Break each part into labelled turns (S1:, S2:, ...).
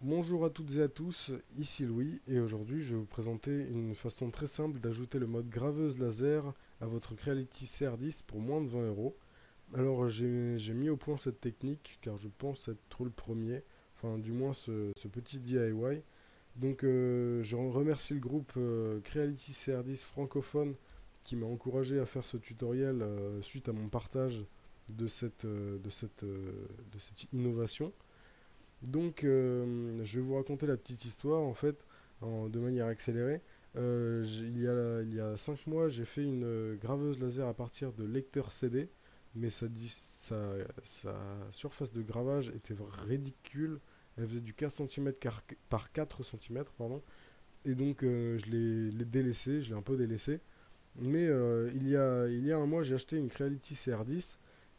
S1: Bonjour à toutes et à tous, ici Louis et aujourd'hui je vais vous présenter une façon très simple d'ajouter le mode graveuse laser à votre Creality CR10 pour moins de 20 euros. Alors j'ai mis au point cette technique car je pense être le premier, enfin du moins ce petit DIY. Donc je remercie le groupe Creality CR10 francophone qui m'a encouragé à faire ce tutoriel suite à mon partage de cette innovation. Donc, je vais vous raconter la petite histoire en fait, de manière accélérée. Il y a 5 mois, j'ai fait une graveuse laser à partir de lecteur CD, mais sa surface de gravage était ridicule. Elle faisait du 4 cm par 4 cm, pardon. Et donc, je l'ai délaissé, je l'ai un peu délaissé. Mais il y a un mois, j'ai acheté une Creality CR10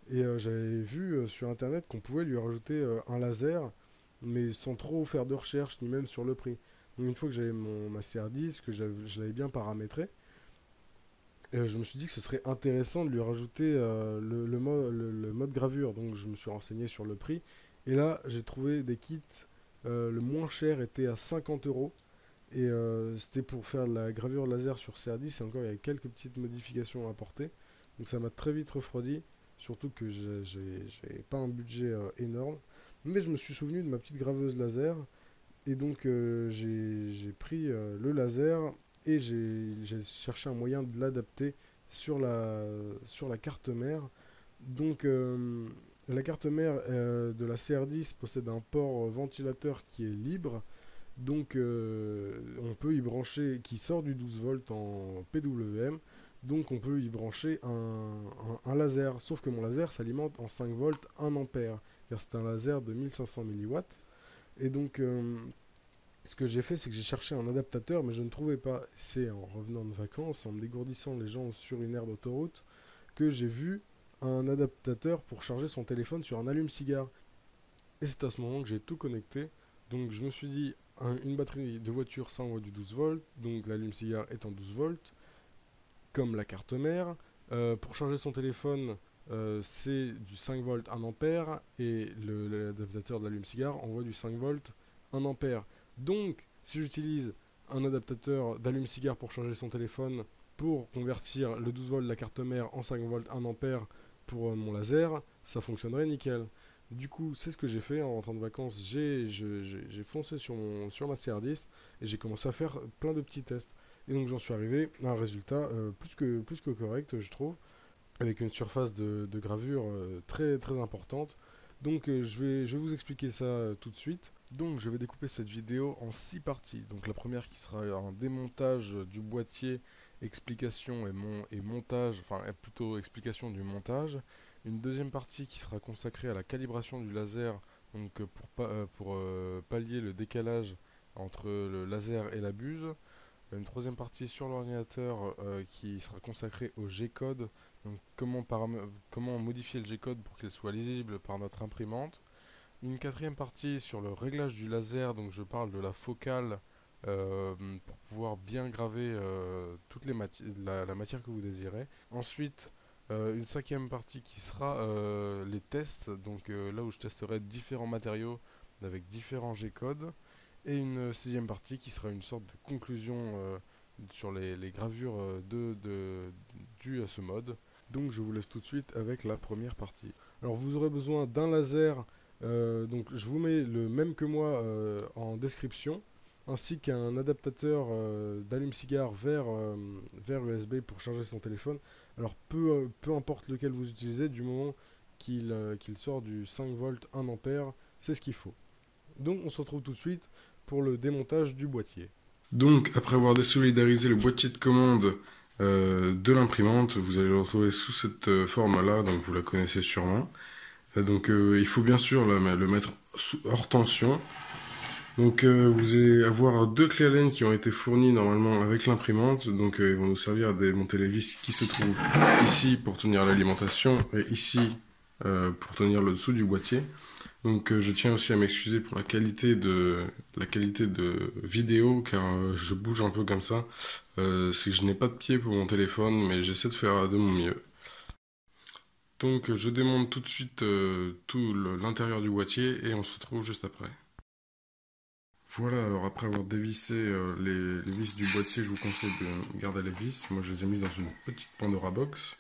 S1: et j'avais vu sur internet qu'on pouvait lui rajouter un laser, mais sans trop faire de recherche, ni même sur le prix. Donc une fois que j'avais ma CR10, je l'avais bien paramétré, je me suis dit que ce serait intéressant de lui rajouter le mode gravure. Donc je me suis renseigné sur le prix. Et là, j'ai trouvé des kits. Le moins cher était à 50 euros. Et c'était pour faire de la gravure laser sur CR10. Et encore, il y avait quelques petites modifications à apporter. Donc ça m'a très vite refroidi. Surtout que j'ai pas un budget énorme. Mais je me suis souvenu de ma petite graveuse laser. Et donc j'ai pris le laser et j'ai cherché un moyen de l'adapter sur la carte mère. Donc la carte mère de la CR10 possède un port ventilateur qui est libre. Donc on peut y brancher, qui sort du 12 volts en PWM. Donc on peut y brancher un laser. Sauf que mon laser s'alimente en 5 volts 1 ampère. Car c'est un laser de 1500 milliwatts. Et donc ce que j'ai fait, c'est que j'ai cherché un adaptateur, mais je ne trouvais pas. C'est en revenant de vacances, en me dégourdissant les jambes sur une aire d'autoroute, que j'ai vu un adaptateur pour charger son téléphone sur un allume-cigare. Et c'est à ce moment que j'ai tout connecté. Donc je me suis dit, une batterie de voiture, ça envoie du 12 volts, donc l'allume-cigare est en 12 volts, comme la carte mère. Pour charger son téléphone, c'est du 5 volts 1 ampère, et l'adaptateur de l'allume-cigare envoie du 5 volts 1 ampère. Donc, si j'utilise un adaptateur d'allume-cigare pour charger son téléphone, pour convertir le 12 volts de la carte mère en 5 volts 1 ampère pour mon laser, ça fonctionnerait nickel. Du coup, c'est ce que j'ai fait en rentrant de vacances. J'ai foncé sur ma CR10 et j'ai commencé à faire plein de petits tests. Et donc j'en suis arrivé à un résultat plus que correct, je trouve, avec une surface de gravure très très importante. Donc je vais vous expliquer ça tout de suite. Donc je vais découper cette vidéo en 6 parties. Donc la première qui sera un démontage du boîtier, explication et montage, enfin plutôt explication du montage. Une deuxième partie qui sera consacrée à la calibration du laser, donc pour pallier le décalage entre le laser et la buse. Une troisième partie sur l'ordinateur qui sera consacrée au G-code, donc comment modifier le G-code pour qu'il soit lisible par notre imprimante. Une quatrième partie sur le réglage du laser, donc je parle de la focale pour pouvoir bien graver toute la matière que vous désirez. Ensuite, une cinquième partie qui sera les tests, donc là où je testerai différents matériaux avec différents G-codes. Et une sixième partie qui sera une sorte de conclusion sur les gravures dues à ce mode. Donc je vous laisse tout de suite avec la première partie. Alors vous aurez besoin d'un laser, donc je vous mets le même que moi en description, ainsi qu'un adaptateur d'allume-cigare vers USB pour charger son téléphone. Alors peu importe lequel vous utilisez, du moment qu'il sort du 5 volts 1 ampère, c'est ce qu'il faut. Donc on se retrouve tout de suite pour le démontage du boîtier. Donc après avoir désolidarisé le boîtier de commande de l'imprimante, vous allez le retrouver sous cette forme-là, donc vous la connaissez sûrement. Donc il faut bien sûr le mettre hors tension. Donc vous allez avoir deux clés Allen qui ont été fournies normalement avec l'imprimante. Donc ils vont nous servir à démonter les vis qui se trouvent ici pour tenir l'alimentation et ici pour tenir le dessous du boîtier. Donc je tiens aussi à m'excuser pour la qualité de vidéo car je bouge un peu comme ça. C'est que je n'ai pas de pied pour mon téléphone mais j'essaie de faire de mon mieux. Donc je démonte tout de suite tout l'intérieur du boîtier et on se retrouve juste après. Voilà, alors après avoir dévissé les vis du boîtier, je vous conseille de garder les vis. Moi, je les ai mises dans une petite Pandora box.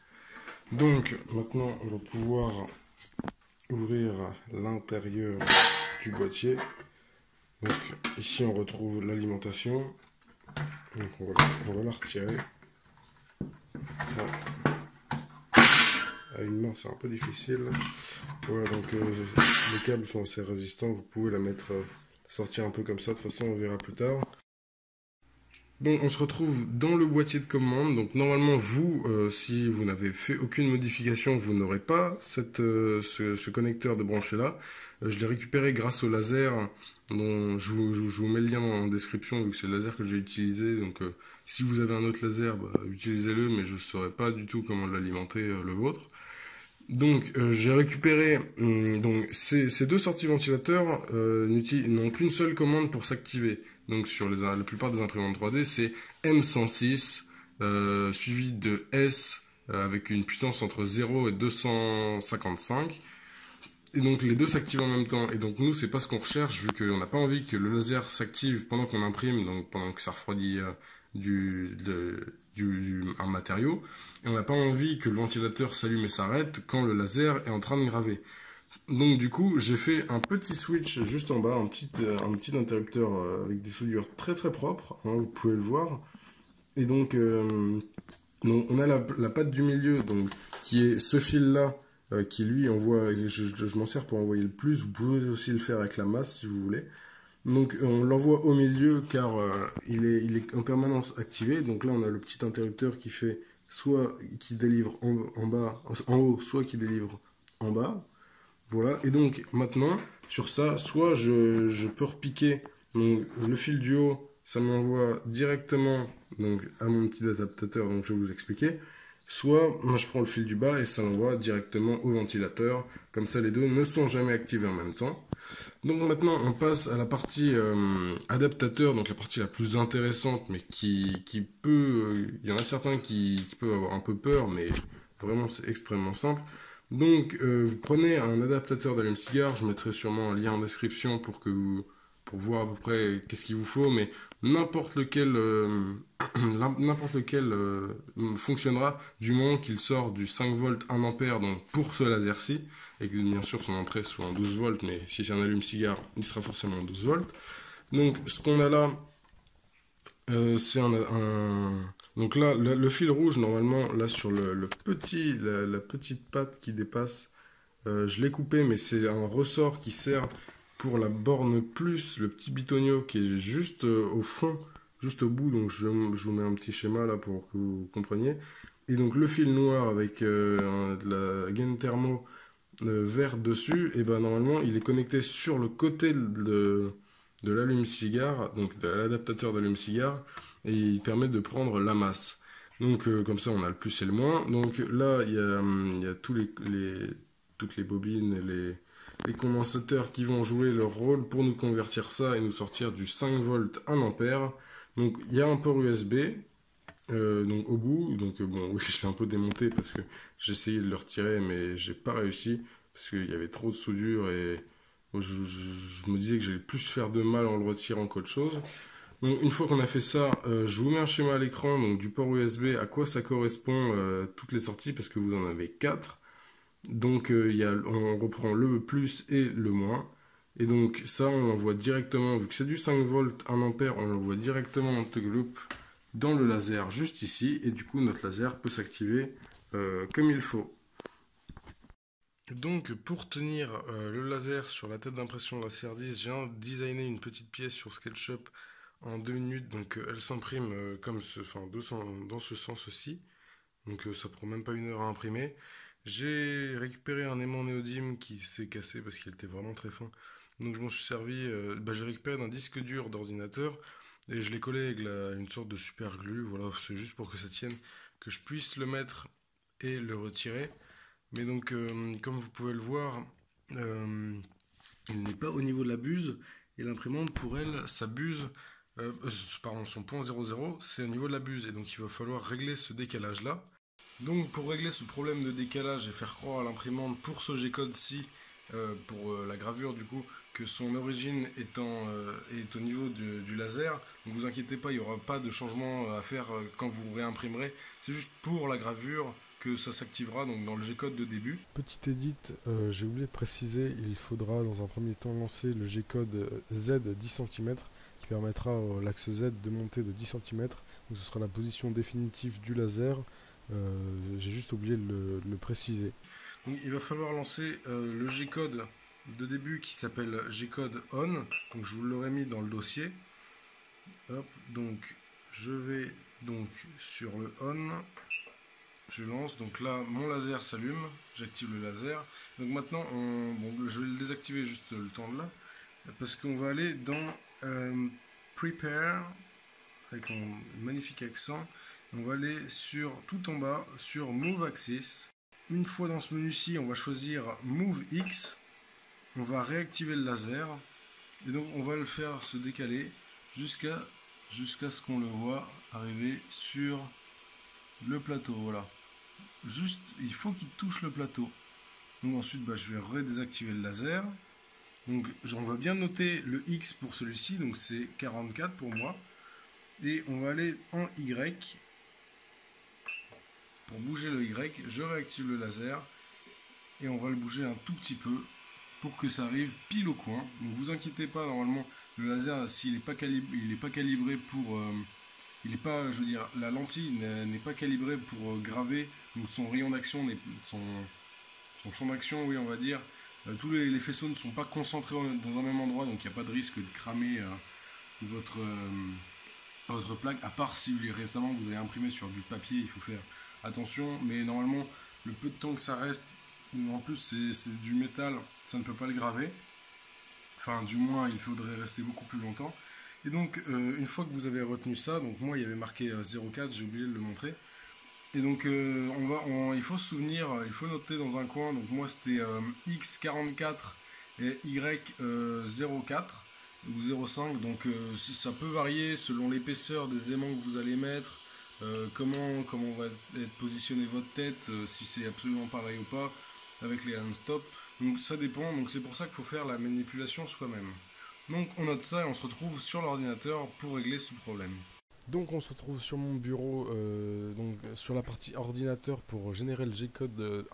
S1: Donc, maintenant, on va pouvoir ouvrir l'intérieur du boîtier. Donc, ici, on retrouve l'alimentation. Donc, on va la retirer. Voilà. À une main, c'est un peu difficile. Voilà, donc les câbles sont assez résistants. Vous pouvez la mettre, sortir un peu comme ça. De toute façon, on verra plus tard. Donc on se retrouve dans le boîtier de commande. Donc normalement vous, si vous n'avez fait aucune modification, vous n'aurez pas ce connecteur de branché là. Je l'ai récupéré grâce au laser. Dont je vous mets le lien en description vu que c'est le laser que j'ai utilisé. Donc si vous avez un autre laser, bah, utilisez-le, mais je ne saurais pas du tout comment l'alimenter le vôtre. Donc j'ai récupéré donc ces deux sorties ventilateurs n'ont qu'une seule commande pour s'activer. Donc sur la plupart des imprimantes 3D, c'est M106 suivi de S avec une puissance entre 0 et 255. Et donc les deux s'activent en même temps. Et donc nous, c'est pas ce qu'on recherche, vu qu'on n'a pas envie que le laser s'active pendant qu'on imprime, donc pendant que ça refroidit un matériau. Et on n'a pas envie que le ventilateur s'allume et s'arrête quand le laser est en train de graver. Donc du coup, j'ai fait un petit switch juste en bas, un petit interrupteur avec des soudures très très propres, hein, vous pouvez le voir. Et donc, on a la patte du milieu, donc qui est ce fil-là, qui lui envoie, je m'en sers pour envoyer le plus, vous pouvez aussi le faire avec la masse si vous voulez. Donc on l'envoie au milieu car il est en permanence activé. Donc là on a le petit interrupteur qui fait soit qui délivre en bas, en haut, soit qui délivre en bas. Voilà. Et donc maintenant sur ça, soit je peux repiquer donc, le fil du haut, ça m'envoie directement donc, à mon petit adaptateur, donc je vais vous expliquer. Soit moi je prends le fil du bas et ça l'envoie directement au ventilateur. Comme ça les deux ne sont jamais activés en même temps. Donc maintenant, on passe à la partie adaptateur, donc la partie la plus intéressante, mais qui peut... il y en a certains qui peuvent avoir un peu peur, mais vraiment c'est extrêmement simple. Donc vous prenez un adaptateur d'allume-cigare, je mettrai sûrement un lien en description pour voir à peu près qu'est-ce qu'il vous faut, mais n'importe lequel, n'importe lequel fonctionnera du moment qu'il sort du 5 volts 1 ampère donc pour ce laser-ci, et que bien sûr son entrée soit en 12 volts, mais si c'est un allume-cigare, il sera forcément en 12 volts. Donc ce qu'on a là, c'est donc là, le fil rouge, normalement, là sur la petite patte qui dépasse, je l'ai coupé, mais c'est un ressort qui sert pour la borne plus, le petit bitonio qui est juste au fond, juste au bout. Donc je vous mets un petit schéma là pour que vous compreniez. Et donc le fil noir avec de la gaine thermo vert dessus, et ben normalement il est connecté sur le côté de l'allume-cigare, donc de l'adaptateur d'allume-cigare, et il permet de prendre la masse. Donc comme ça on a le plus et le moins. Donc là il y a toutes les bobines et les condensateurs qui vont jouer leur rôle pour nous convertir ça et nous sortir du 5 volts 1 ampère. Donc il y a un port USB donc au bout. Donc bon oui je l'ai un peu démonté parce que j'ai essayé de le retirer mais j'ai pas réussi parce qu'il y avait trop de soudure et je me disais que j'allais plus faire de mal en le retirant qu'autre chose. Donc une fois qu'on a fait ça, je vous mets un schéma à l'écran donc du port USB, à quoi ça correspond toutes les sorties parce que vous en avez 4. Donc on reprend le plus et le moins. Et donc ça on l'envoie directement, vu que c'est du 5 volts 1 ampère, on l'envoie directement en loop dans le laser juste ici. Et du coup notre laser peut s'activer comme il faut. Donc pour tenir le laser sur la tête d'impression de la CR10, j'ai designé une petite pièce sur SketchUp en 2 minutes. Donc elle s'imprime dans ce sens aussi. Donc ça prend même pas 1 heure à imprimer. J'ai récupéré un aimant néodyme qui s'est cassé parce qu'il était vraiment très fin. Donc je m'en suis servi, j'ai récupéré d'un disque dur d'ordinateur et je l'ai collé avec une sorte de super glue. Voilà, c'est juste pour que ça tienne, que je puisse le mettre et le retirer. Mais donc comme vous pouvez le voir, il n'est pas au niveau de la buse et l'imprimante pour elle, sa buse, pardon, son point 00, c'est au niveau de la buse et donc il va falloir régler ce décalage là. Donc pour régler ce problème de décalage et faire croire à l'imprimante pour ce G-code-ci, pour la gravure du coup, que son origine est au niveau du laser. Donc vous inquiétez pas, il n'y aura pas de changement à faire quand vous réimprimerez. C'est juste pour la gravure que ça s'activera donc dans le G-code de début. Petit edit, j'ai oublié de préciser, il faudra dans un premier temps lancer le G-code Z 10 cm qui permettra à l'axe Z de monter de 10 cm. Donc ce sera la position définitive du laser. J'ai juste oublié de le préciser. Donc il va falloir lancer le G-code de début qui s'appelle G-code on. Donc je vous l'aurais mis dans le dossier. Hop, donc je vais donc sur le on. Je lance, donc là mon laser s'allume, j'active le laser. Donc maintenant, je vais le désactiver juste le temps de là, parce qu'on va aller dans Prepare, avec un magnifique accent. On va aller sur tout en bas, sur Move Axis. Une fois dans ce menu-ci, on va choisir Move X. On va réactiver le laser. Et donc on va le faire se décaler jusqu'à ce qu'on le voit arriver sur le plateau. Voilà. Juste, il faut qu'il touche le plateau. Donc ensuite, je vais redésactiver le laser. Donc on va bien noter le X pour celui-ci. Donc c'est 44 pour moi. Et on va aller en Y. Pour bouger le Y, je réactive le laser. Et on va le bouger un tout petit peu pour que ça arrive pile au coin. Donc vous inquiétez pas, normalement, le laser, s'il n'est pas calibré pour... je veux dire, la lentille n'est pas calibrée pour graver, donc son rayon d'action, son champ d'action, oui, on va dire, tous les faisceaux ne sont pas concentrés dans un même endroit, donc il n'y a pas de risque de cramer votre plaque, à part si récemment vous avez imprimé sur du papier, il faut faire attention, mais normalement, le peu de temps que ça reste, en plus c'est du métal, ça ne peut pas le graver, enfin du moins il faudrait rester beaucoup plus longtemps. Et donc, une fois que vous avez retenu ça, donc moi il y avait marqué 0,4, j'ai oublié de le montrer. Et donc, il faut se souvenir, il faut noter dans un coin, donc moi c'était X44 et Y04 ou 0,5, donc ça peut varier selon l'épaisseur des aimants que vous allez mettre, comment va être positionnée votre tête, si c'est absolument pareil ou pas, avec les hand-stop. Donc ça dépend, donc c'est pour ça qu'il faut faire la manipulation soi-même. Donc on note ça et on se retrouve sur l'ordinateur pour régler ce problème. Donc on se retrouve sur mon bureau, donc sur la partie ordinateur pour générer le G-code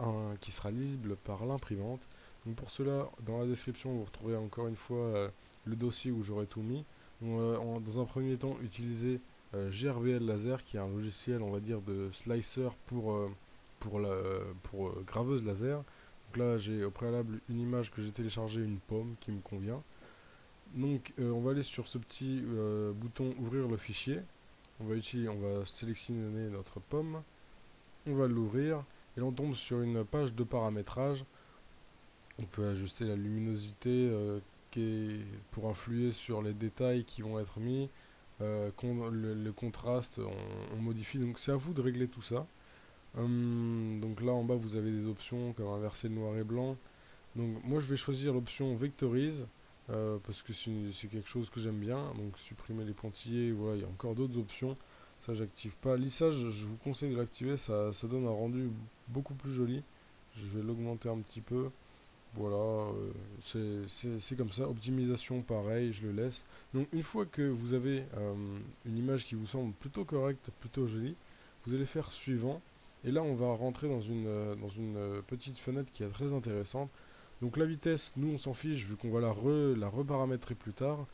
S1: qui sera lisible par l'imprimante. Donc pour cela, dans la description, vous retrouverez encore une fois le dossier où j'aurai tout mis. Donc, dans un premier temps, utiliser GRBL Laser qui est un logiciel, on va dire, de slicer pour graveuse laser. Donc là, j'ai au préalable une image que j'ai téléchargée, une pomme qui me convient. Donc on va aller sur ce petit bouton ouvrir le fichier. On va sélectionner notre pomme. On va l'ouvrir et là on tombe sur une page de paramétrage. On peut ajuster la luminosité pour influer sur les détails qui vont être mis. Le contraste, on modifie. Donc c'est à vous de régler tout ça. Donc là en bas vous avez des options comme inverser le noir et blanc. Donc moi je vais choisir l'option Vectorize. Parce que c'est quelque chose que j'aime bien, donc supprimer les pointillés, voilà, il y a encore d'autres options, ça j'active pas. Lissage, je vous conseille de l'activer, ça donne un rendu beaucoup plus joli. Je vais l'augmenter un petit peu, voilà, c'est comme ça. Optimisation pareil, je le laisse. Donc une fois que vous avez une image qui vous semble plutôt correcte, plutôt jolie, vous allez faire suivant, et là on va rentrer dans une petite fenêtre qui est très intéressante. Donc la vitesse, nous on s'en fiche vu qu'on va la reparamétrer plus tard.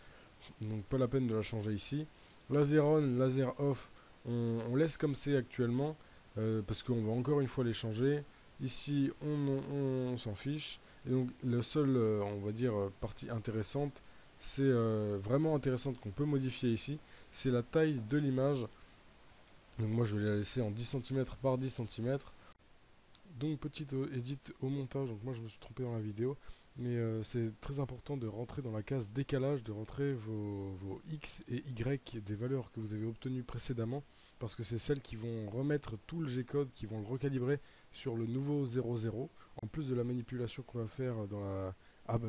S1: Donc pas la peine de la changer ici. Laser on, laser off, on laisse comme c'est actuellement. Parce qu'on va encore une fois les changer. Ici on s'en fiche. Et donc le seul, on va dire, partie intéressante, c'est vraiment intéressante qu'on peut modifier ici. C'est la taille de l'image. Donc moi je vais la laisser en 10 cm par 10 cm. Donc petite edit au montage, donc moi je me suis trompé dans la vidéo, mais c'est très important de rentrer dans la case décalage, de rentrer vos X et Y des valeurs que vous avez obtenues précédemment, parce que c'est celles qui vont remettre tout le G-code, qui vont le recalibrer sur le nouveau 00, en plus de la manipulation qu'on va faire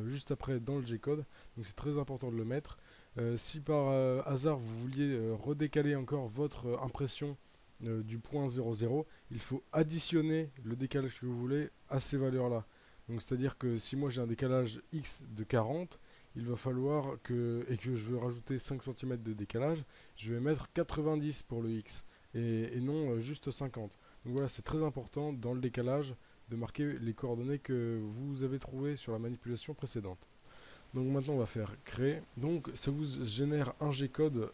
S1: juste après dans le G-code, donc c'est très important de le mettre. Si par hasard vous vouliez redécaler encore votre impression du point 00, il faut additionner le décalage que vous voulez à ces valeurs là. Donc c'est à dire que si moi j'ai un décalage X de 40, il va falloir et que je veux rajouter 5 cm de décalage, je vais mettre 90 pour le X et non juste 50. Donc voilà, c'est très important dans le décalage de marquer les coordonnées que vous avez trouvées sur la manipulation précédente. Donc maintenant on va faire créer. Donc ça vous génère un G-code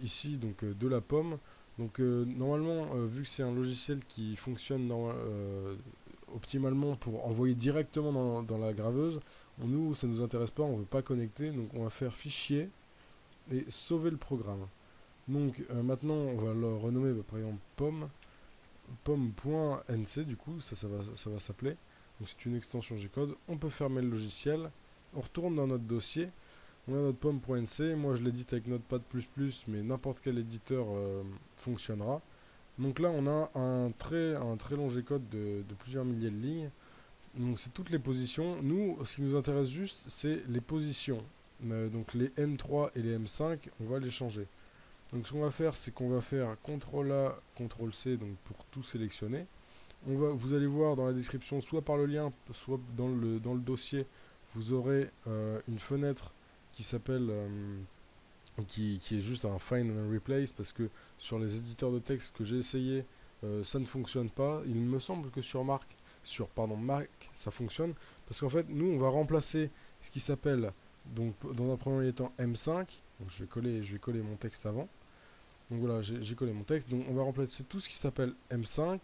S1: ici donc de la pomme. Donc normalement vu que c'est un logiciel qui fonctionne optimalement pour envoyer directement dans la graveuse, nous ça nous intéresse pas, on veut pas connecter, donc on va faire fichier et sauver le programme. Donc maintenant on va le renommer par exemple pomme.nc, du coup ça va s'appeler. Donc c'est une extension G-code. On peut fermer le logiciel. On retourne dans notre dossier. On a notre pomme.nc. Moi je l'édite avec Notepad++, mais n'importe quel éditeur fonctionnera. Donc là on a un très long G-code de plusieurs milliers de lignes. Donc c'est toutes les positions. Nous, ce qui nous intéresse juste, c'est les positions. Donc les M3 et les M5, on va les changer. Donc ce qu'on va faire, c'est qu'on va faire CTRL-A, CTRL-C donc pour tout sélectionner. Vous allez voir dans la description, soit par le lien, soit dans le dossier, vous aurez une fenêtre qui s'appelle, qui est juste un Find and Replace, parce que sur les éditeurs de texte que j'ai essayé, ça ne fonctionne pas. Il me semble que sur Mac, ça fonctionne, parce qu'en fait, nous, on va remplacer ce qui s'appelle, donc dans un premier temps M5, donc je vais coller mon texte avant. Donc voilà, j'ai collé mon texte. Donc on va remplacer tout ce qui s'appelle M5.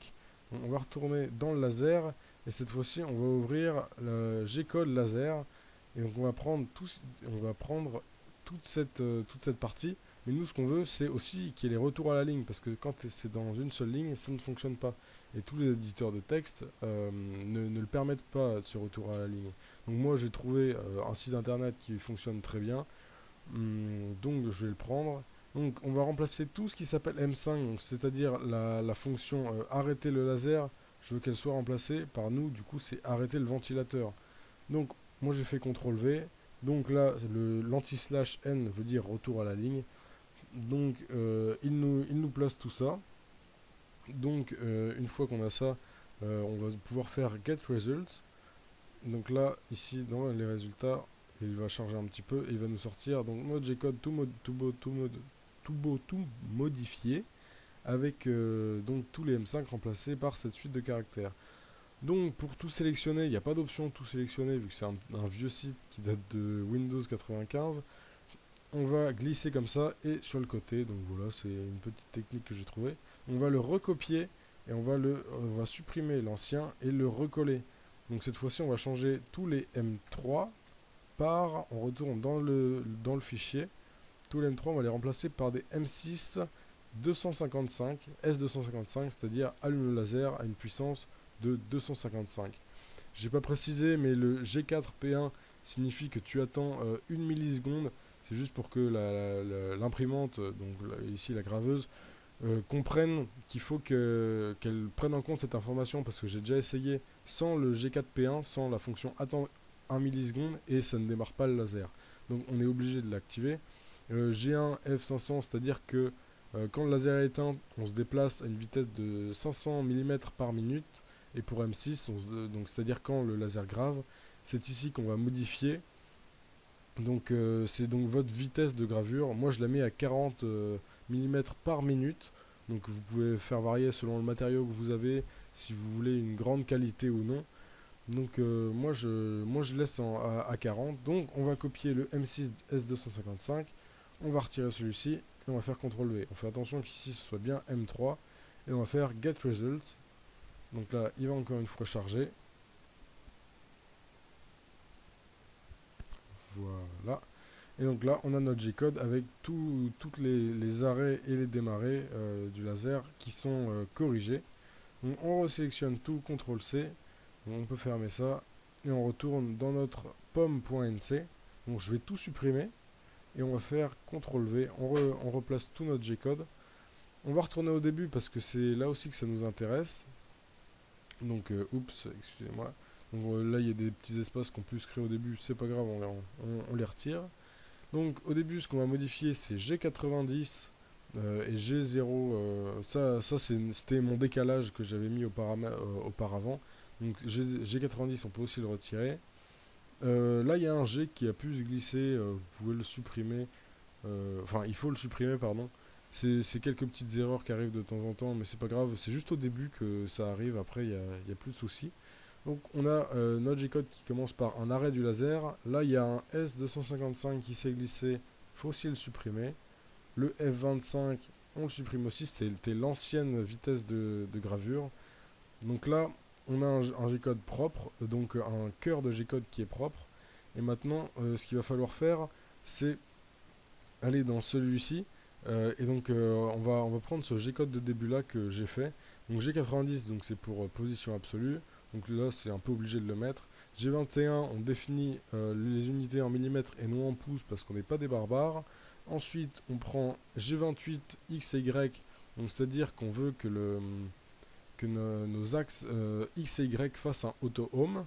S1: On va retourner dans le laser. Et cette fois-ci, on va ouvrir le G-code laser. Et donc on va prendre toute cette partie. Mais nous, ce qu'on veut, c'est aussi qu'il y ait les retours à la ligne. Parce que quand c'est dans une seule ligne, ça ne fonctionne pas. Et tous les éditeurs de texte ne le permettent pas, ce retour à la ligne. Donc moi, j'ai trouvé un site internet qui fonctionne très bien. Donc je vais le prendre. Donc on va remplacer tout ce qui s'appelle M5, c'est-à-dire la fonction arrêter le laser. Je veux qu'elle soit remplacée par nous, du coup c'est arrêter le ventilateur. Donc moi j'ai fait CTRL V. Donc là l'anti-slash N veut dire retour à la ligne. Donc il nous place tout ça. Donc une fois qu'on a ça, on va pouvoir faire get results. Donc là ici dans les résultats, il va charger un petit peu et il va nous sortir donc notre G-code tout modifié avec donc tous les M5 remplacés par cette suite de caractères. Donc pour tout sélectionner, il n'y a pas d'option tout sélectionner vu que c'est un vieux site qui date de Windows 95. On va glisser comme ça et sur le côté, donc voilà, c'est une petite technique que j'ai trouvée. On va le recopier et on va supprimer l'ancien et le recoller. Donc cette fois-ci, on va changer tous les M3 on retourne dans le fichier. Tous les M3, on va les remplacer par des M6 255, S255, c'est-à-dire allume le laser à une puissance de 255. J'ai pas précisé, mais le G4P1 signifie que tu attends 1 milliseconde. C'est juste pour que l'imprimante, donc ici la graveuse, comprenne qu'il faut qu'elle prenne en compte cette information, parce que j'ai déjà essayé sans le G4P1, sans la fonction attend 1 milliseconde, et ça ne démarre pas le laser. Donc on est obligé de l'activer. G1 F500, c'est-à-dire que quand le laser est éteint, on se déplace à une vitesse de 500 mm par minute. Et pour M6, donc c'est-à-dire quand le laser grave, c'est ici qu'on va modifier. Donc c'est donc votre vitesse de gravure. Moi je la mets à 40 mm par minute. Donc vous pouvez faire varier selon le matériau que vous avez, si vous voulez une grande qualité ou non. Donc moi je laisse à 40. Donc on va copier le M6 S255. On va retirer celui-ci et on va faire CTRL V. On fait attention qu'ici ce soit bien M3. Et on va faire Get Result. Donc là, il va encore une fois charger. Voilà. Et donc là, on a notre G-code avec toutes les arrêts et les démarrés du laser qui sont corrigés. Donc on resélectionne tout, CTRL C. Donc on peut fermer ça. Et on retourne dans notre pomme.nc. Donc je vais tout supprimer. Et on va faire CTRL V. On replace tout notre G-code. On va retourner au début parce que c'est là aussi que ça nous intéresse. Donc, oups, excusez-moi. Donc là, il y a des petits espaces qu'on peut se créer au début, c'est pas grave, on les retire. Donc au début, ce qu'on va modifier, c'est G90 et G0. C'était mon décalage que j'avais mis auparavant. Donc G90, on peut aussi le retirer. Là, il y a un G qui a pu se glisser, vous pouvez le supprimer. Enfin, il faut le supprimer, pardon. C'est quelques petites erreurs qui arrivent de temps en temps, mais c'est pas grave. C'est juste au début que ça arrive. Après, il y a plus de soucis. Donc, on a notre G-code qui commence par un arrêt du laser. Là, il y a un S255 qui s'est glissé. Faut aussi le supprimer. Le F25, on le supprime aussi. C'était l'ancienne vitesse de gravure. Donc là, on a un G-code propre, donc un cœur de G-code qui est propre. Et maintenant, ce qu'il va falloir faire, c'est aller dans celui-ci. Et donc, on va prendre ce G-code de début là que j'ai fait. Donc G90, donc c'est pour position absolue. Donc là, c'est un peu obligé de le mettre. G21, on définit les unités en millimètres et non en pouces parce qu'on n'est pas des barbares. Ensuite, on prend G28 X et Y, donc c'est-à-dire qu'on veut que nos axes X et Y fassent un auto-home.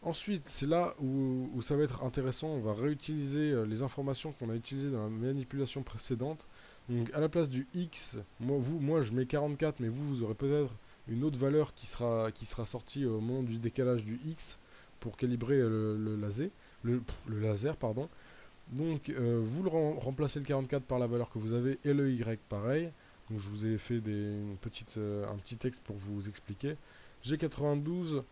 S1: Ensuite, c'est là où ça va être intéressant. On va réutiliser les informations qu'on a utilisées dans la manipulation précédente. Donc, à la place du X, moi je mets 44, mais vous aurez peut-être une autre valeur qui sera sortie au moment du décalage du X pour calibrer le laser, pardon. Donc, vous remplacez le 44 par la valeur que vous avez et le Y pareil. Donc, je vous ai fait un petit texte pour vous expliquer. G92,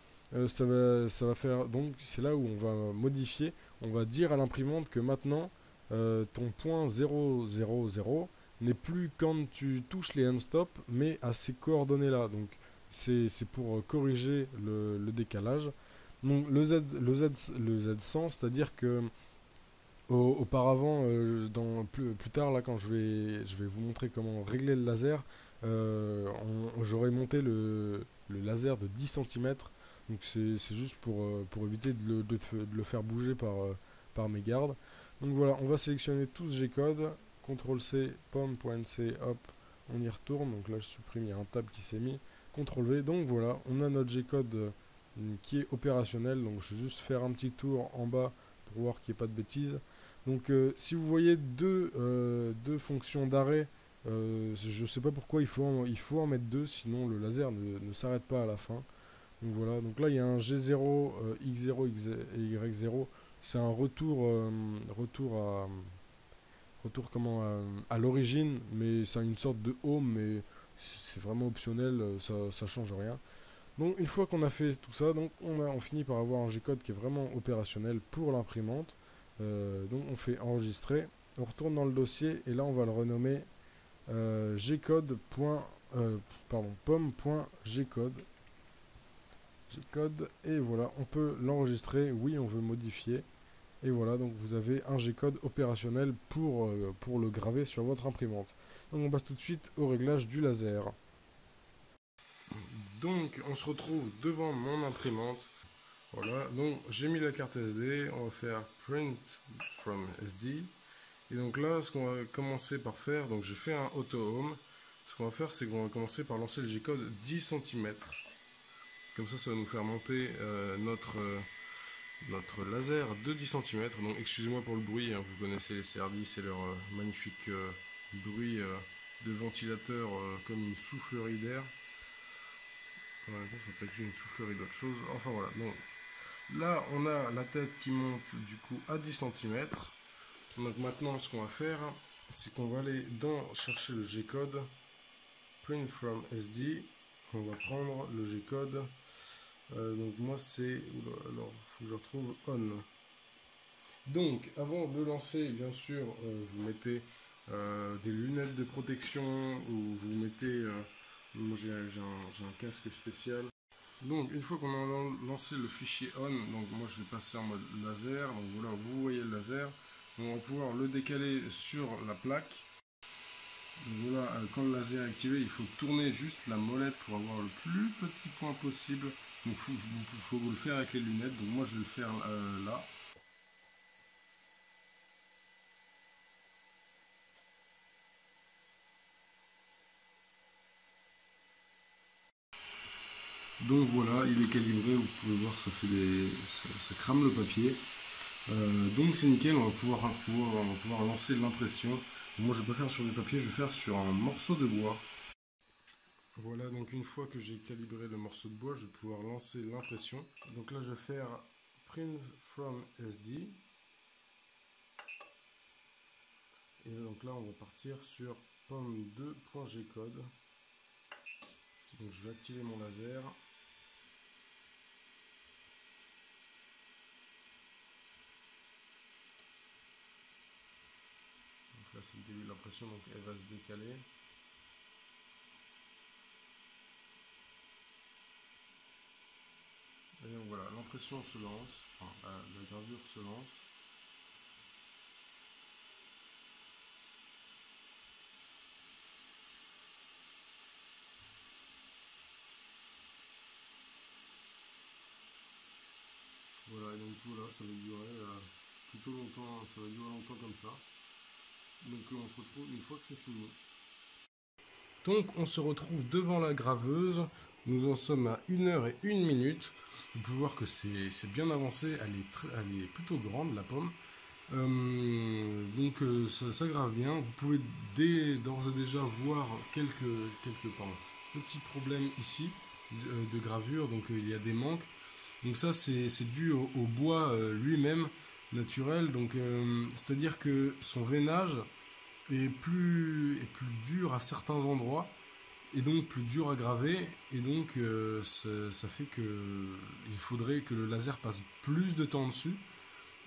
S1: ça va faire. Donc, c'est là où on va modifier. On va dire à l'imprimante que maintenant, ton point 000 n'est plus quand tu touches les unstop, mais à ces coordonnées-là. Donc, c'est pour corriger le décalage. Donc, le Z100, c'est-à-dire que auparavant, plus tard, là, quand je vais vous montrer comment régler le laser, j'aurais monté le laser de 10 cm. Donc c'est juste pour éviter de le faire bouger par mes gardes. Donc voilà, on va sélectionner tous G-code, CTRL-C, pomme.nc, hop, on y retourne. Donc là je supprime, il y a un tab qui s'est mis, CTRL-V. Donc voilà, on a notre G-code qui est opérationnel. Donc je vais juste faire un petit tour en bas pour voir qu'il n'y ait pas de bêtises. Donc si vous voyez deux fonctions d'arrêt, je ne sais pas pourquoi il faut en mettre deux, sinon le laser ne s'arrête pas à la fin. Donc voilà, donc là il y a un G0, X0 et Y0, c'est un retour comment, à l'origine, mais c'est une sorte de home, mais c'est vraiment optionnel, ça change rien. Donc une fois qu'on a fait tout ça, donc on finit par avoir un G-code qui est vraiment opérationnel pour l'imprimante. Donc on fait enregistrer, on retourne dans le dossier et là on va le renommer gcode. Pomme.gcode. Gcode, et voilà, on peut l'enregistrer. Oui, on veut modifier. Et voilà, donc vous avez un G-code opérationnel pour le graver sur votre imprimante. Donc on passe tout de suite au réglage du laser. Donc on se retrouve devant mon imprimante. Voilà, donc j'ai mis la carte SD, on va faire print from SD. Et donc là, ce qu'on va commencer par faire, donc j'ai fait un auto home. Ce qu'on va faire, c'est qu'on va commencer par lancer le G-code 10 cm. Comme ça va nous faire monter notre laser de 10 cm. Donc excusez-moi pour le bruit, hein, vous connaissez les CR10 et leur magnifique bruit de ventilateur comme une soufflerie d'air. En même temps, ça peut être une soufflerie d'autre chose. Enfin voilà, donc là on a la tête qui monte du coup à 10 cm. Donc maintenant ce qu'on va faire, c'est qu'on va aller chercher le G-code, print from SD. On va prendre le G-code. Donc moi c'est, alors il faut que je retrouve on. Donc avant de lancer, bien sûr, vous mettez des lunettes de protection, ou vous mettez, moi j'ai un casque spécial. Donc une fois qu'on a lancé le fichier on, donc moi je vais passer en mode laser. Donc voilà, vous voyez le laser. On va pouvoir le décaler sur la plaque. Donc voilà, quand le laser est activé, il faut tourner juste la molette pour avoir le plus petit point possible. Donc il faut vous le faire avec les lunettes. Donc moi je vais le faire là. Donc voilà, il est calibré, vous pouvez voir, ça crame le papier. Donc c'est nickel, on va pouvoir lancer l'impression. Moi je ne vais pas faire sur du papier, je vais faire sur un morceau de bois. Voilà, donc une fois que j'ai calibré le morceau de bois, je vais pouvoir lancer l'impression. Donc là je vais faire print from SD. Et donc là, on va partir sur pom2.gcode. Donc je vais activer mon laser. Donc là, c'est le début de l'impression, donc elle va se décaler. Et donc voilà, l'impression se lance, enfin la gravure se lance. Voilà, et donc voilà, ça va durer plutôt longtemps, ça va durer longtemps comme ça. Donc on se retrouve une fois que c'est fini. Donc on se retrouve devant la graveuse, nous en sommes à 1h01. Vous pouvez voir que c'est bien avancé, elle est plutôt grande la pomme. Ça grave bien, vous pouvez d'ores et déjà voir quelques petits problèmes ici de gravure, donc il y a des manques. Donc ça c'est dû au bois lui-même naturel, donc c'est-à-dire que son veinage est plus dur à certains endroits et donc plus dur à graver, et donc ça fait que il faudrait que le laser passe plus de temps dessus.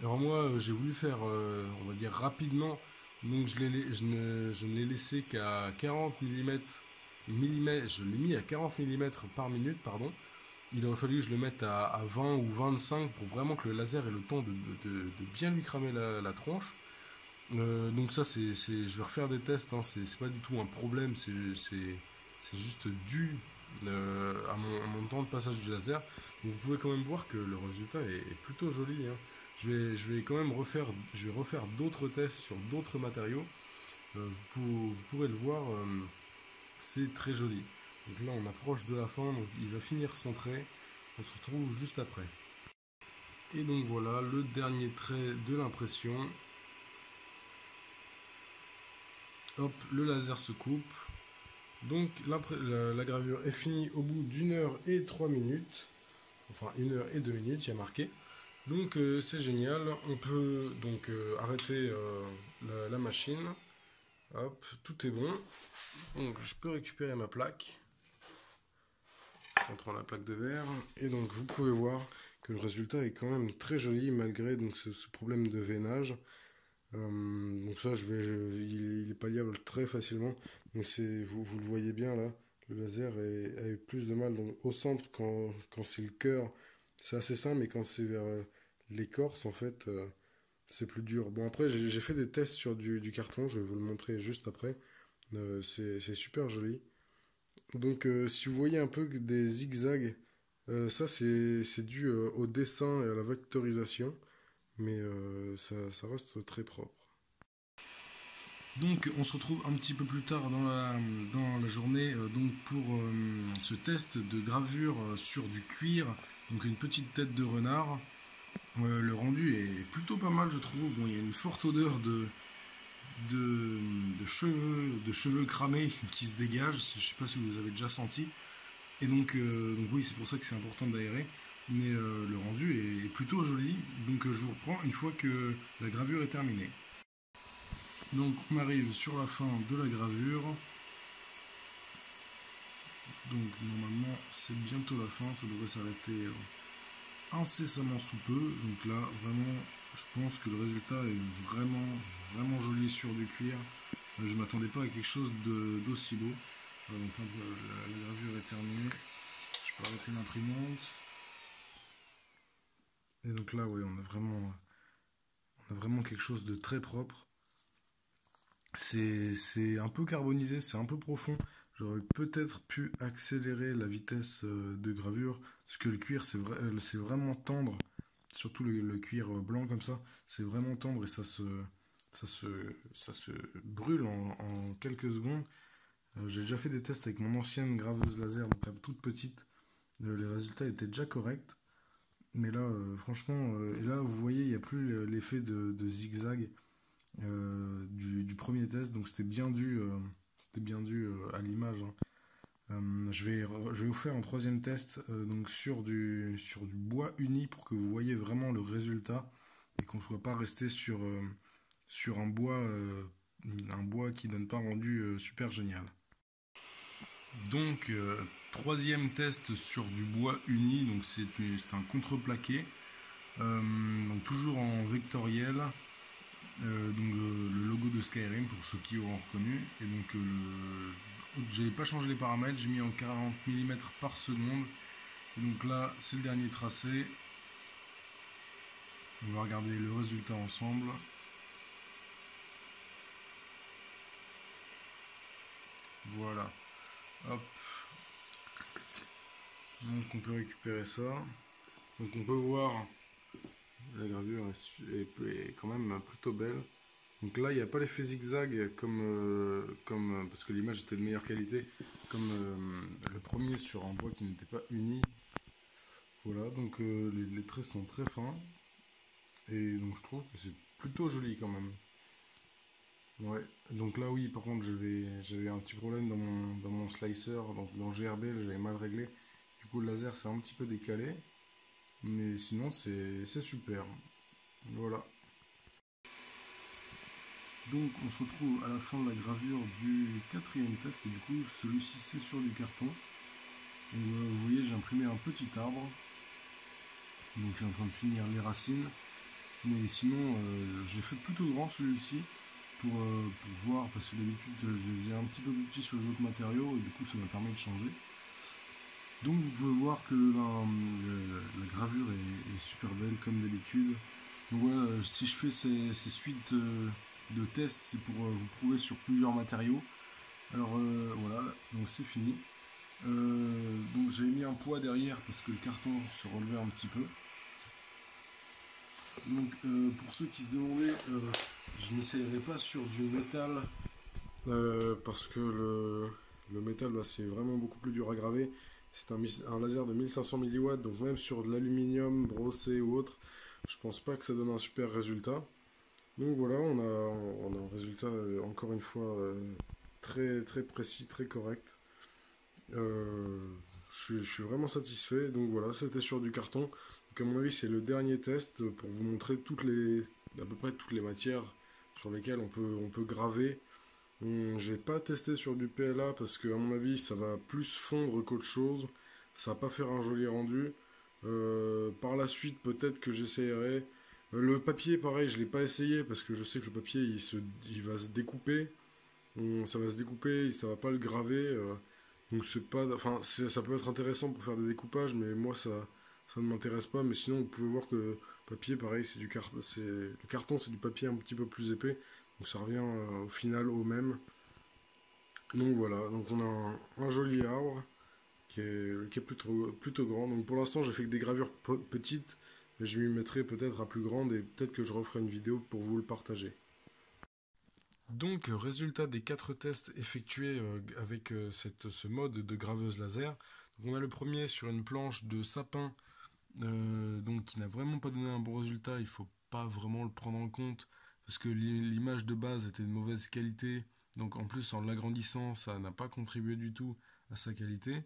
S1: Alors moi j'ai voulu faire on va dire rapidement, donc je ne l'ai laissé qu'à 40 mm, je l'ai mis à 40 mm par minute, pardon. Il aurait fallu que je le mette à 20 ou 25 pour vraiment que le laser ait le temps de bien lui cramer la tronche. Donc ça, je vais refaire des tests, hein, c'est pas du tout un problème, c'est juste dû à mon temps de passage du laser. Donc vous pouvez quand même voir que le résultat est plutôt joli, hein. Je vais quand même refaire d'autres tests sur d'autres matériaux. Vous pourrez le voir, c'est très joli. Donc là, on approche de la fin, donc il va finir son trait. On se retrouve juste après. Et donc voilà, le dernier trait de l'impression. Hop, le laser se coupe. Donc la gravure est finie au bout d'1h03. Enfin 1h02, il y a marqué. Donc c'est génial. On peut donc arrêter la machine. Hop, tout est bon. Donc je peux récupérer ma plaque. On prend la plaque de verre. Et donc vous pouvez voir que le résultat est quand même très joli malgré donc, ce problème de veinage. Donc ça, il est palliable très facilement. Donc vous le voyez bien là, le laser a eu plus de mal. Donc au centre, quand c'est le cœur, c'est assez simple, mais quand c'est vers l'écorce, en fait, c'est plus dur. Bon, après, j'ai fait des tests sur du carton, je vais vous le montrer juste après. C'est super joli. Donc si vous voyez un peu des zigzags, ça c'est dû au dessin et à la vectorisation, mais ça reste très propre. Donc on se retrouve un petit peu plus tard dans la journée donc pour ce test de gravure sur du cuir, donc une petite tête de renard. Le rendu est plutôt pas mal, je trouve. Bon, il y a une forte odeur de cheveux cramés qui se dégagent, je ne sais pas si vous avez déjà senti. Et donc oui, c'est pour ça que c'est important d'aérer. Mais le rendu est plutôt joli, donc je vous reprends une fois que la gravure est terminée. Donc on arrive sur la fin de la gravure. Donc normalement c'est bientôt la fin, ça devrait s'arrêter incessamment sous peu. Donc là vraiment je pense que le résultat est vraiment joli sur du cuir. Je ne m'attendais pas à quelque chose d'aussi beau. Donc la gravure est terminée. Je peux arrêter l'imprimante. Et donc là oui, on a vraiment quelque chose de très propre. C'est un peu carbonisé, c'est un peu profond. J'aurais peut-être pu accélérer la vitesse de gravure, parce que le cuir c'est vraiment tendre, surtout le cuir blanc comme ça, c'est vraiment tendre et ça se brûle en quelques secondes. J'ai déjà fait des tests avec mon ancienne graveuse laser, donc la toute petite, les résultats étaient déjà corrects. Mais là, franchement, et là vous voyez, il n'y a plus l'effet de zigzag. Du premier test, donc c'était bien dû à l'image, hein. Je vais vous faire un troisième test donc sur du bois uni pour que vous voyez vraiment le résultat et qu'on ne soit pas resté sur un bois qui donne pas un rendu super génial. Donc, troisième test sur du bois uni, donc c'est un contreplaqué, donc toujours en vectoriel, donc le logo de Skyrim pour ceux qui auront reconnu, et donc j'ai pas changé les paramètres, j'ai mis en 40 mm par seconde, et donc là c'est le dernier tracé, on va regarder le résultat ensemble. Voilà, hop, donc on peut récupérer ça, donc on peut voir la gravure est quand même plutôt belle. Donc là, il n'y a pas l'effet zigzag parce que l'image était de meilleure qualité, comme le premier sur un bois qui n'était pas uni. Voilà, donc les traits sont très fins. Et donc je trouve que c'est plutôt joli quand même. Ouais, donc là oui, par contre j'avais un petit problème dans mon slicer, donc dans GRB, j'avais mal réglé. Du coup le laser s'est un petit peu décalé. Mais sinon c'est super. Voilà. Donc on se retrouve à la fin de la gravure du quatrième test et du coup celui-ci c'est sur du carton. Et vous voyez j'ai imprimé un petit arbre. Donc je suis en train de finir les racines. Mais sinon j'ai fait plutôt grand celui-ci pour voir parce que d'habitude je viens un petit peu plus petit sur les autres matériaux et du coup ça m'a permis de changer. Donc vous pouvez voir que la gravure est super belle comme d'habitude. Donc voilà, si je fais ces suites de tests, c'est pour vous prouver sur plusieurs matériaux. Alors voilà, donc c'est fini. Donc j'ai mis un poids derrière parce que le carton se relevait un petit peu. Donc pour ceux qui se demandaient, je n'essayerai pas sur du métal parce que le métal c'est vraiment beaucoup plus dur à graver. C'est un laser de 1500 mW, donc même sur de l'aluminium brossé ou autre, je pense pas que ça donne un super résultat. Donc voilà, on a un résultat encore une fois très, très précis, très correct. Euh, je suis vraiment satisfait. Donc voilà, c'était sur du carton. Donc à mon avis, c'est le dernier test pour vous montrer à peu près toutes les matières sur lesquelles on peut graver. J'ai pas testé sur du PLA parce que à mon avis, ça va plus fondre qu'autre chose. Ça va pas faire un joli rendu. Par la suite, peut-être que j'essayerai. Le papier, pareil, je l'ai pas essayé parce que je sais que le papier, il va se découper. Ça va se découper, ça va pas le graver. Donc c'est pas, enfin, ça peut être intéressant pour faire des découpages, mais moi ça ne m'intéresse pas. Mais sinon, vous pouvez voir que le papier, pareil, le carton, c'est du papier un petit peu plus épais, donc ça revient au final au même. Donc voilà, donc on a un joli arbre qui est plutôt grand. Donc pour l'instant, j'ai fait que des gravures petites, et je m'y mettrai peut-être à plus grande et peut-être que je referai une vidéo pour vous le partager. Donc, résultat des 4 tests effectués avec ce mode de graveuse laser. Donc, on a le premier sur une planche de sapin, donc qui n'a vraiment pas donné un bon résultat. Il faut pas vraiment le prendre en compte parce que l'image de base était de mauvaise qualité. Donc, en plus, en l'agrandissant, ça n'a pas contribué du tout à sa qualité.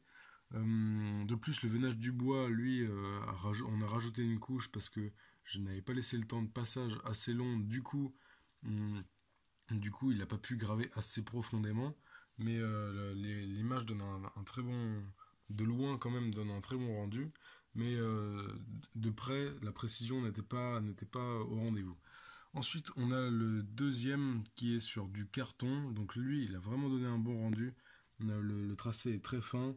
S1: De plus, le veinage du bois, lui, on a rajouté une couche parce que je n'avais pas laissé le temps de passage assez long. Du coup, il n'a pas pu graver assez profondément, mais l'image donne un très bon, de loin quand même, donne un très bon rendu, mais de près, la précision n'était pas au rendez-vous. Ensuite, on a le deuxième qui est sur du carton, donc lui, il a vraiment donné un bon rendu. Le tracé est très fin,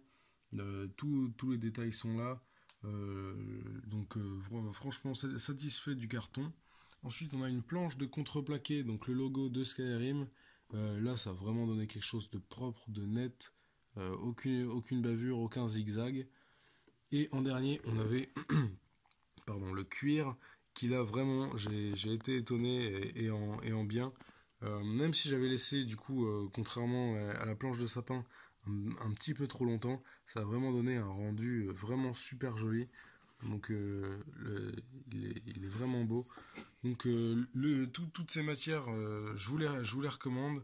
S1: tous les détails sont là, donc franchement satisfait du carton. Ensuite, on a une planche de contreplaqué, donc le logo de Skyrim. Là, ça a vraiment donné quelque chose de propre, de net, aucune bavure, aucun zigzag. Et en dernier, on avait pardon, le cuir, qui là vraiment, j'ai été étonné et en bien. Même si j'avais laissé, du coup, contrairement à la planche de sapin, un petit peu trop longtemps, ça a vraiment donné un rendu vraiment super joli. Donc il est vraiment beau. Donc toutes ces matières, je vous les recommande.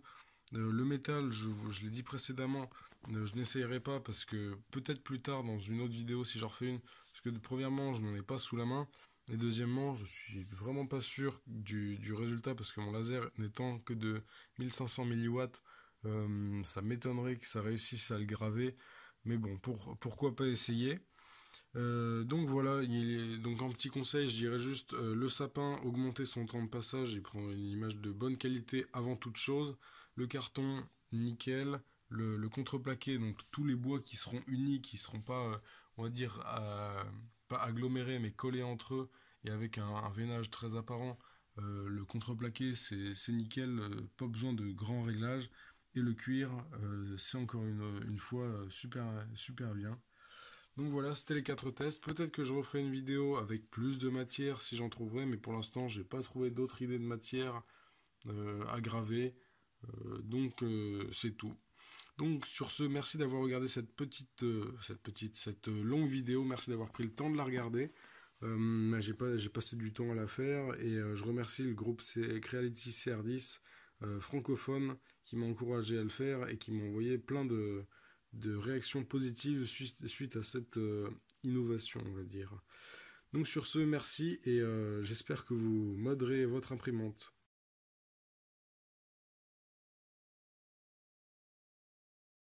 S1: Le métal, je l'ai dit précédemment, Je n'essayerai pas parce que peut-être plus tard dans une autre vidéo si j'en refais une, parce que premièrement je n'en ai pas sous la main, et deuxièmement je suis vraiment pas sûr du résultat parce que mon laser n'étant que de 1500 milliwatts, ça m'étonnerait que ça réussisse à le graver, mais bon, pourquoi pas essayer. Donc voilà, donc en petit conseil, je dirais juste le sapin, augmenter son temps de passage et prendre une image de bonne qualité avant toute chose. Le carton, nickel. Le contreplaqué, donc tous les bois qui seront unis, qui seront pas, on va dire, pas agglomérés, mais collés entre eux et avec un veinage très apparent. Le contreplaqué, c'est nickel, pas besoin de grands réglages. Et le cuir, c'est encore une fois super, super bien. Donc voilà, c'était les 4 tests. Peut-être que je referai une vidéo avec plus de matière si j'en trouverai, mais pour l'instant, j'ai pas trouvé d'autres idées de matière à graver. Donc c'est tout. Donc sur ce, merci d'avoir regardé cette longue vidéo. Merci d'avoir pris le temps de la regarder. J'ai passé du temps à la faire et je remercie le groupe Creality CR10 francophone qui m'a encouragé à le faire et qui m'a envoyé plein de réactions positives suite à cette innovation, on va dire. Donc sur ce, merci et j'espère que vous modderez votre imprimante.